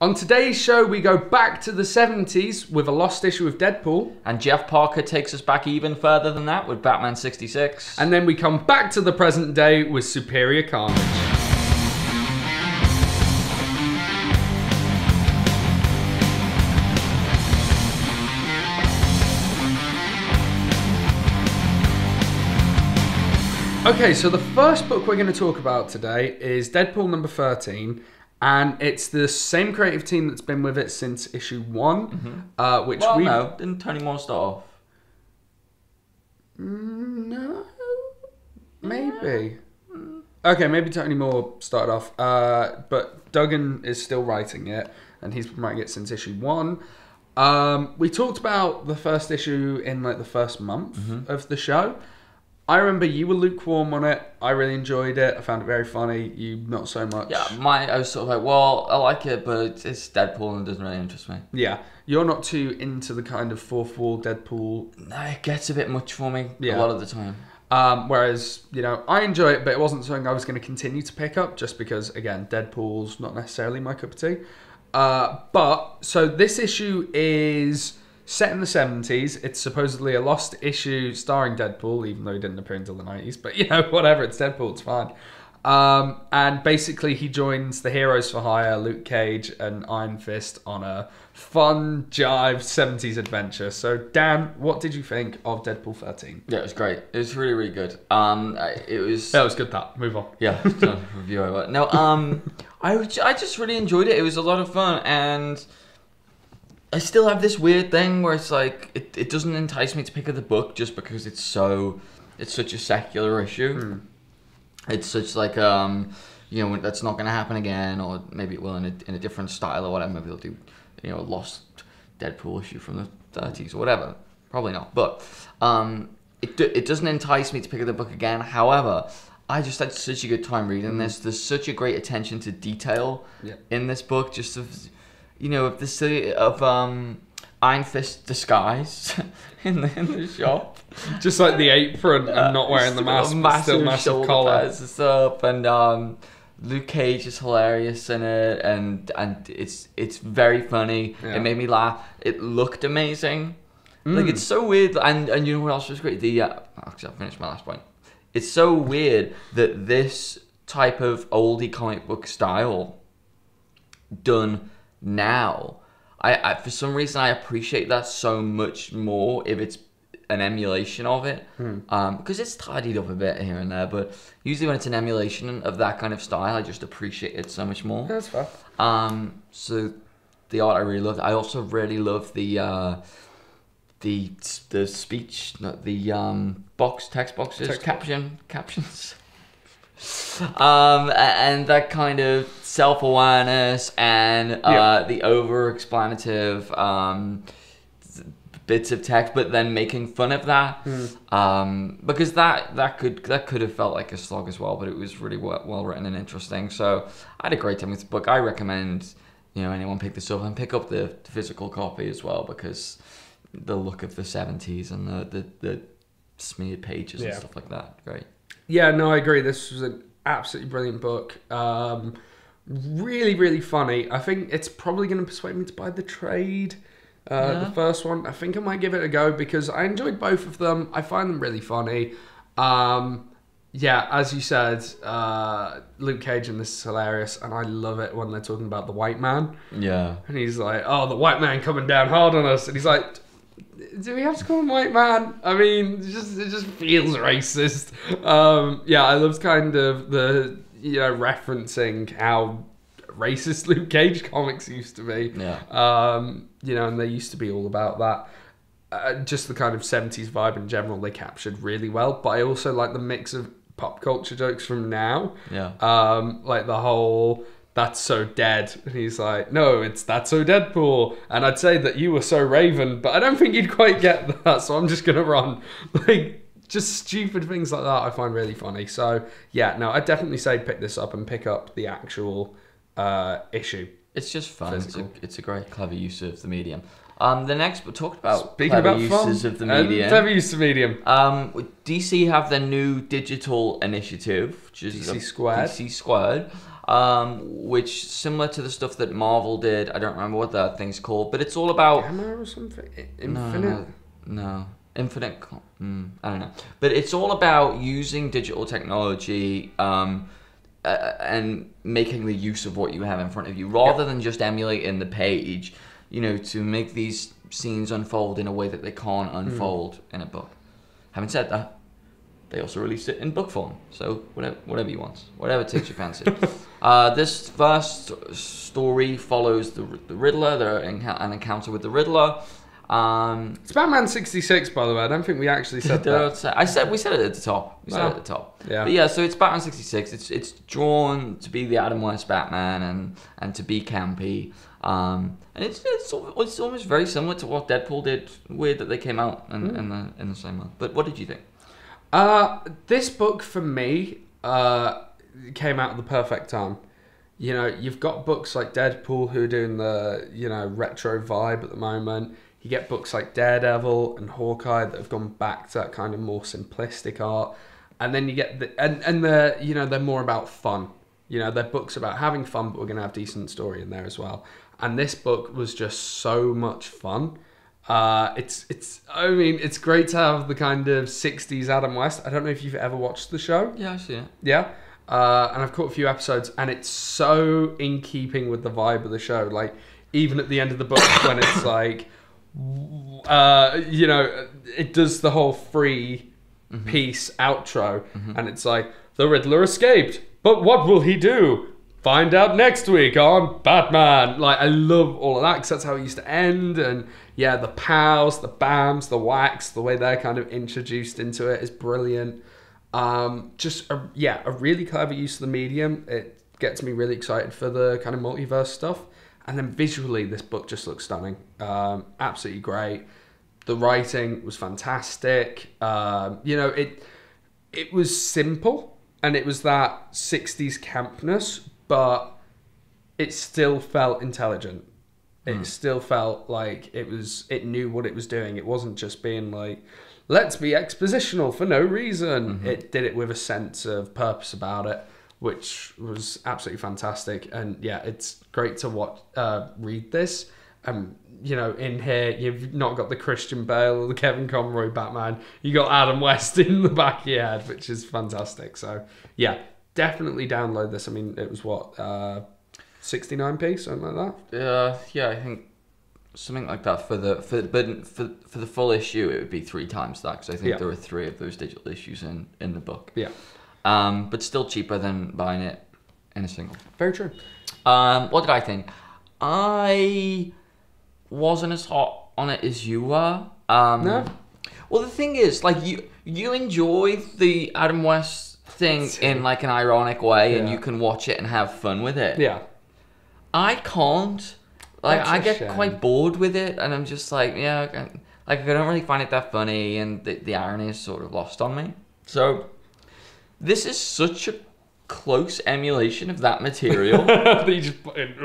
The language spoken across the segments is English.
On today's show, we go back to the 70s with a lost issue of Deadpool. And Jeff Parker takes us back even further than that with Batman 66. And then we come back to the present day with Superior Carnage. Okay, so the first book we're going to talk about today is Deadpool number 13. And it's the same creative team that's been with it since issue 1, which no, didn't Tony Moore start off? No, maybe. Okay, maybe Tony Moore started off, but Duggan is still writing it, and he's been writing it since issue 1. We talked about the first issue in like the first month of the show. I remember you were lukewarm on it. I really enjoyed it. I found it very funny. You not so much. Yeah, I was sort of like, well, I like it, but it's Deadpool and it doesn't really interest me. Yeah, you're not too into the kind of fourth wall Deadpool. No, it gets a bit much for me a lot of the time. Whereas, you know, I enjoy it, but it wasn't something I was going to continue to pick up just because, again, Deadpool's not necessarily my cup of tea. So this issue is set in the 70s. It's supposedly a lost issue starring Deadpool, even though he didn't appear until the 90s. But, you know, whatever, it's Deadpool, it's fine. And basically he joins the Heroes for Hire, Luke Cage and Iron Fist on a fun, jive 70s adventure. So, Dan, what did you think of Deadpool 13? Yeah, it was great. It was really, really good. It was... That was good, that. Move on. Yeah, review over. No, I just really enjoyed it. It was a lot of fun, and I still have this weird thing where it's like it doesn't entice me to pick up the book just because it's such a secular issue. It's such like you know, that's not gonna happen again, or maybe it will in a different style or whatever. Maybe they'll do, you know, a lost Deadpool issue from the 30s or whatever. Probably not, but it doesn't entice me to pick up the book again. However, I just had such a good time reading this. There's such a great attention to detail in this book, just of, you know, of Iron Fist disguise in the shop. Just like the apron and not wearing the mask, but still massive collar. Up, and Luke Cage is hilarious in it, and it's very funny. Yeah. It made me laugh. It looked amazing. Like, it's so weird. And you know what else was great? Actually, I'll finish my last point. It's so weird that this type of oldie comic book style done now, I for some reason I appreciate that so much more if it's an emulation of it, because it's tidied up a bit here and there, but usually when it's an emulation of that kind of style, I just appreciate it so much more. That's fair. So the art I really loved. I also really loved the speech, not the text boxes, captions. And that kind of self-awareness and the over-explanative bits of text, but then making fun of that, because that could have felt like a slog as well, but it was really well written and interesting. So I had a great time with the book. I recommend, you know, anyone pick this up and pick up the physical copy as well, because the look of the 70s and the smeared pages and stuff like that, great. Yeah, no, I agree. This was an absolutely brilliant book. Really, really funny. I think it's probably going to persuade me to buy the trade. The first one. I think I might give it a go because I enjoyed both of them. I find them really funny. Yeah, as you said, Luke Cage in this is hilarious, and I love it when they're talking about the white man. Yeah. And he's like, oh, the white man coming down hard on us. And he's like, do we have to call him white man? I mean, it just feels racist. Yeah, I loved kind of the, you know, referencing how racist Luke Cage comics used to be. Yeah. You know, and they used to be all about that. Just the kind of 70s vibe in general they captured really well. But I also like the mix of pop culture jokes from now. Yeah. Like the whole, that's so dead. And he's like, no, it's that's so Deadpool. And I'd say that you were so Raven, but I don't think you'd quite get that, so I'm just going to run. Like, just stupid things like that I find really funny. So, yeah, no, I'd definitely say pick this up and pick up the actual issue. It's just fun. It's a great, clever use of the medium. The next, we talked about clever uses of the medium. Clever use of medium. DC have their new digital initiative, which is DC Squared. DC Squared. which similar to the stuff that Marvel did. I don't remember what that thing's called, but it's all about Gamma or something. Infinite. No. Infinite. I don't know, but it's all about using digital technology and making the use of what you have in front of you, rather than just emulating the page. You know, to make these scenes unfold in a way that they can't unfold in a book. Having said that, they also released it in book form, so whatever you want, whatever takes your fancy. This first story follows the Riddler, an encounter with the Riddler. It's Batman 66, by the way. I don't think we actually said that. We said it at the top. We said it at the top. Yeah. But yeah, so it's Batman 66. It's drawn to be the Adam West Batman and to be campy. And it's almost very similar to what Deadpool did. Weird that they came out in the same month. But what did you think? This book for me came out at the perfect time. You know, you've got books like Deadpool who are doing the, you know, retro vibe at the moment. You get books like Daredevil and Hawkeye that have gone back to that kind of more simplistic art. And then you get the you know, they're more about fun. You know, they're books about having fun, but we're going to have decent story in there as well. And this book was just so much fun. I mean, it's great to have the kind of 60s Adam West. I don't know if you've ever watched the show. Yeah, I've seen it. Yeah. And I've caught a few episodes, and it's so in keeping with the vibe of the show. Like, even at the end of the book, when it's like, you know, it does the whole free piece outro, and it's like, the Riddler escaped, but what will he do? Find out next week on Batman. Like, I love all of that, because that's how it used to end. And yeah, the pows, the bams, the whacks, the way they're kind of introduced into it is brilliant. Just a really clever use of the medium. It gets me really excited for the kind of multiverse stuff. And then visually, this book just looks stunning. Absolutely great. The writing was fantastic. You know, it was simple, and it was that 60s campness, but it still felt intelligent. It still felt like it knew what it was doing. It wasn't just being like, let's be expositional for no reason. It did it with a sense of purpose about it, which was absolutely fantastic. And yeah, it's great to read this. You know, in here, you've not got the Christian Bale or the Kevin Conroy Batman. You got Adam West in the back of your head, which is fantastic. So yeah, definitely download this. I mean, it was what, 69p, something like that. Yeah, I think something like that for the full issue. It would be 3 times that, because I think there were 3 of those digital issues in the book. Yeah. But still cheaper than buying it in a single. Very true. What did I think? I wasn't as hot on it as you were. No. Well, the thing is, like, you enjoy the Adam West thing in like an ironic way, and you can watch it and have fun with it. Yeah. I can't. Like, That's I a get shame. quite bored with it, and I'm just like, I don't really find it that funny, and the irony is sort of lost on me. So, this is such a close emulation of that material that you just put in.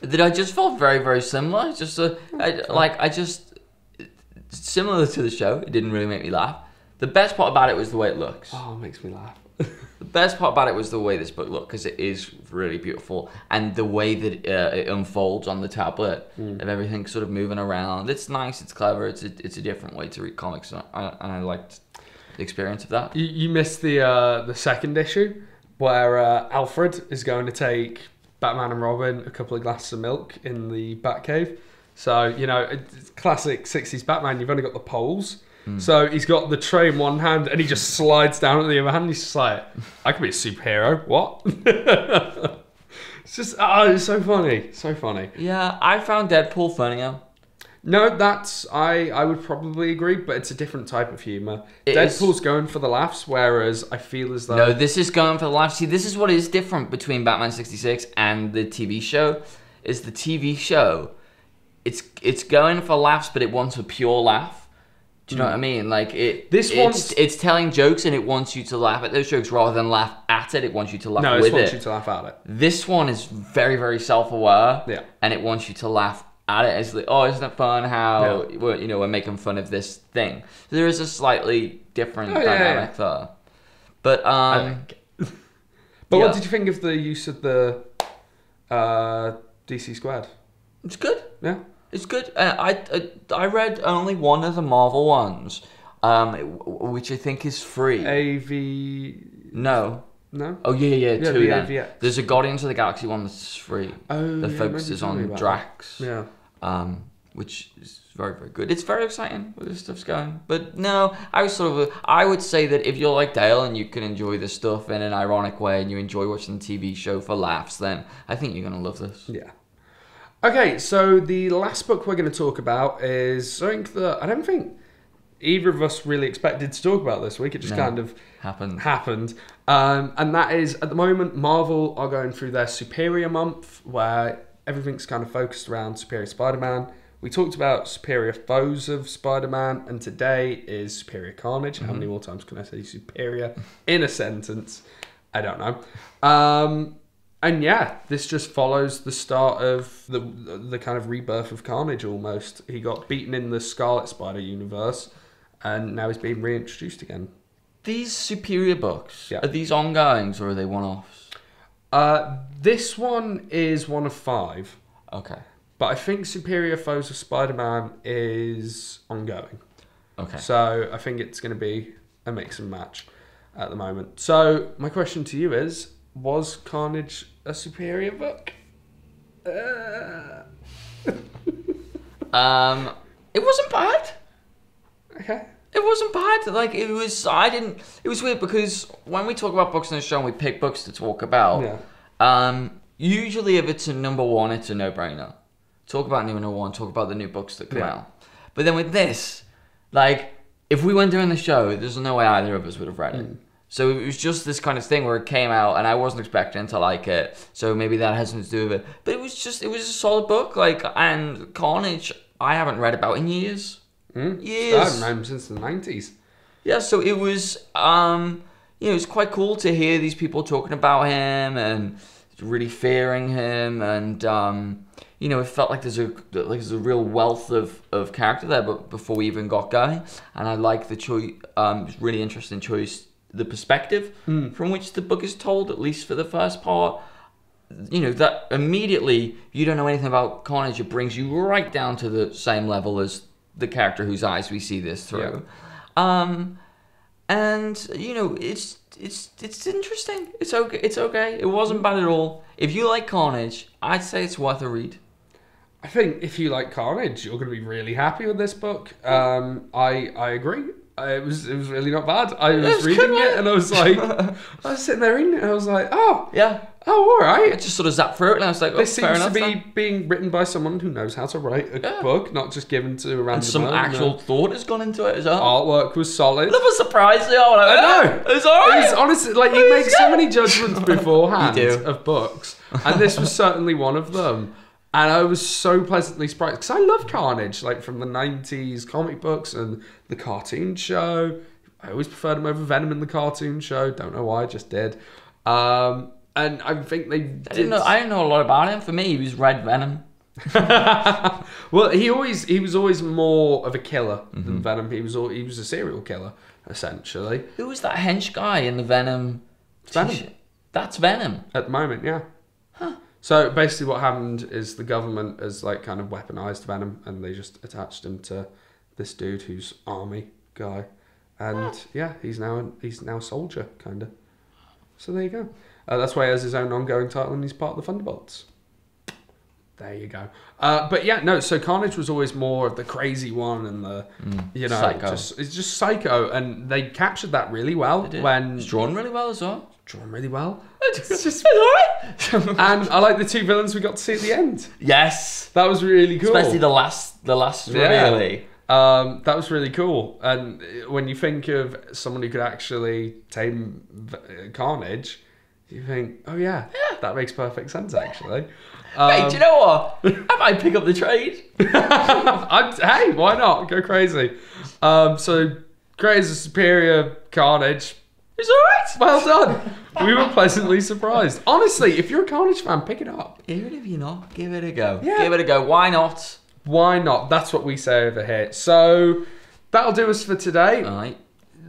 that I just felt very, very similar. Similar to the show. It didn't really make me laugh. The best part about it was the way it looks. Oh, it makes me laugh. The best part about it was the way this book looked, because it is really beautiful, and the way that it unfolds on the tablet of everything sort of moving around. It's nice. It's clever. It's a different way to read comics, and I liked the experience of that. You missed the second issue where Alfred is going to take Batman and Robin a couple of glasses of milk in the Batcave. So, you know, it's classic 60s Batman. You've only got the poles. So he's got the tray in one hand, and he just slides down at the other hand. He's just like, I could be a superhero. What? It's just, it's so funny. So funny. Yeah, I found Deadpool funnier. No, I would probably agree, but it's a different type of humour. Deadpool's going for the laughs, whereas I feel as though... No, this is going for the laughs. See, this is what is different between Batman 66 and the TV show, is the TV show, it's going for laughs, but it wants a pure laugh. Do you know what I mean? Like, it's telling jokes, and it wants you to laugh at those jokes rather than laugh at it. It wants you to laugh with it. No, it wants you to laugh at it. This one is very, very self-aware. Yeah. And it wants you to laugh at it. It's like, oh, isn't it fun how we're making fun of this thing? So there is a slightly different dynamic there. But But what did you think of the use of the DC squared? It's good. Yeah. It's good. I read only one of the Marvel ones, which I think is free. AV... No. No? Oh, yeah, two then. AVX. There's a Guardians of the Galaxy one that's free. Oh, that focuses on Drax. Yeah. Which is very, very good. It's very exciting where this stuff's going. But no, I would say that if you're like Dale and you can enjoy this stuff in an ironic way and you enjoy watching the TV show for laughs, then I think you're going to love this. Yeah. Okay, so the last book we're going to talk about is something that I don't think either of us really expected to talk about this week. It just kind of happened. And that is, at the moment, Marvel are going through their Superior Month, where everything's kind of focused around Superior Spider-Man. We talked about Superior Foes of Spider-Man, and today is Superior Carnage. How many more times can I say superior in a sentence? I don't know. And yeah, this just follows the start of the kind of rebirth of Carnage almost. He got beaten in the Scarlet Spider universe, and now he's being reintroduced again. These Superior books, are these ongoings or are they one-offs? This one is one of 5. Okay. But I think Superior Foes of Spider-Man is ongoing. Okay. So I think it's going to be a mix and match at the moment. So my question to you is, was Carnage a superior book? It wasn't bad. Okay. It wasn't bad. Like, it was weird because when we talk about books on the show and we pick books to talk about, usually if it's a number 1, it's a no-brainer. Talk about number 1, talk about the new books that come out. But then with this, like, if we went doing the show, there's no way either of us would have read it. So it was just this kind of thing where it came out and I wasn't expecting to like it. So maybe that has something to do with it. But it was a solid book. Like, and Carnage, I haven't read about in years. Years. I haven't read him since the 90s. Yeah, so it was, it was quite cool to hear these people talking about him and really fearing him, and it felt like there's a real wealth of character there, but before we even got going, and I like the choice. It's really interesting choice, the perspective from which the book is told, at least for the first part. That immediately, you don't know anything about Carnage, it brings you right down to the same level as the character whose eyes we see this through. And it's interesting. It's okay. It wasn't bad at all. If you like Carnage, I'd say it's worth a read. I think if you like Carnage, you're going to be really happy with this book. I agree. It was really not bad. I was reading it and I was like, I was sitting there reading it and I was like, oh yeah, oh, all right. I just sort of zapped through it and I was like, this seems to be being written by someone who knows how to write a book, not just given to a random. And some actual thought has gone into it as well. Artwork was solid. I was surprised. I know. It was alright. It was honestly like you make so many judgments beforehand of books, and this was certainly one of them. And I was so pleasantly surprised because I love Carnage, like from the 90s comic books and the cartoon show. I always preferred him over Venom in the cartoon show. Don't know why, I just did. And I think they did. I didn't know a lot about him. For me, he was Red Venom. Well, he was always more of a killer than Venom. He was a serial killer, essentially. Who was that hench guy in the Venom? Venom. That's Venom. At the moment, yeah. Huh. So basically what happened is the government has like kind of weaponized Venom and they just attached him to this dude who's army guy. And yeah, he's now a soldier, kind of. So there you go. That's why he has his own ongoing title and he's part of the Thunderbolts. There you go. But yeah, no, so Carnage was always more of the crazy one and the, psycho. It's just psycho. And they captured that really well. It's drawn really well as well. Drawn really well. It's just alright. And I like the 2 villains we got to see at the end. Yes. That was really cool. Especially the last really. That was really cool. And when you think of someone who could actually tame Carnage, you think, oh yeah, that makes perfect sense actually. Hey, do you know what? I might pick up the trade. Hey, why not? Go crazy. So creates a superior Carnage. It's alright. Well done. We were pleasantly surprised. Honestly, if you're a Carnage fan, pick it up. Even if you're not, give it a go. Yeah. Give it a go. Why not? Why not? That's what we say over here. So that'll do us for today. All right.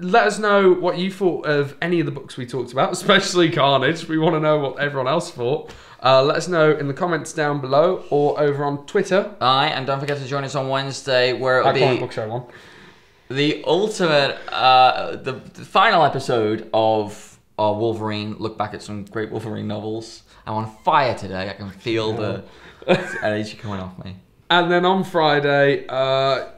let us know what you thought of any of the books we talked about, especially Carnage. We want to know what everyone else thought. Let us know in the comments down below or over on Twitter. Aye, and don't forget to join us on Wednesday where it'll be Book Show 1. The ultimate, the final episode of our Wolverine. Look back at some great Wolverine novels. I'm on fire today. I can feel the energy coming off me. And then on Friday,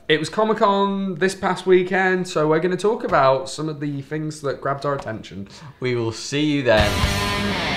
it was Comic-Con this past weekend, so we're going to talk about some of the things that grabbed our attention. We will see you then.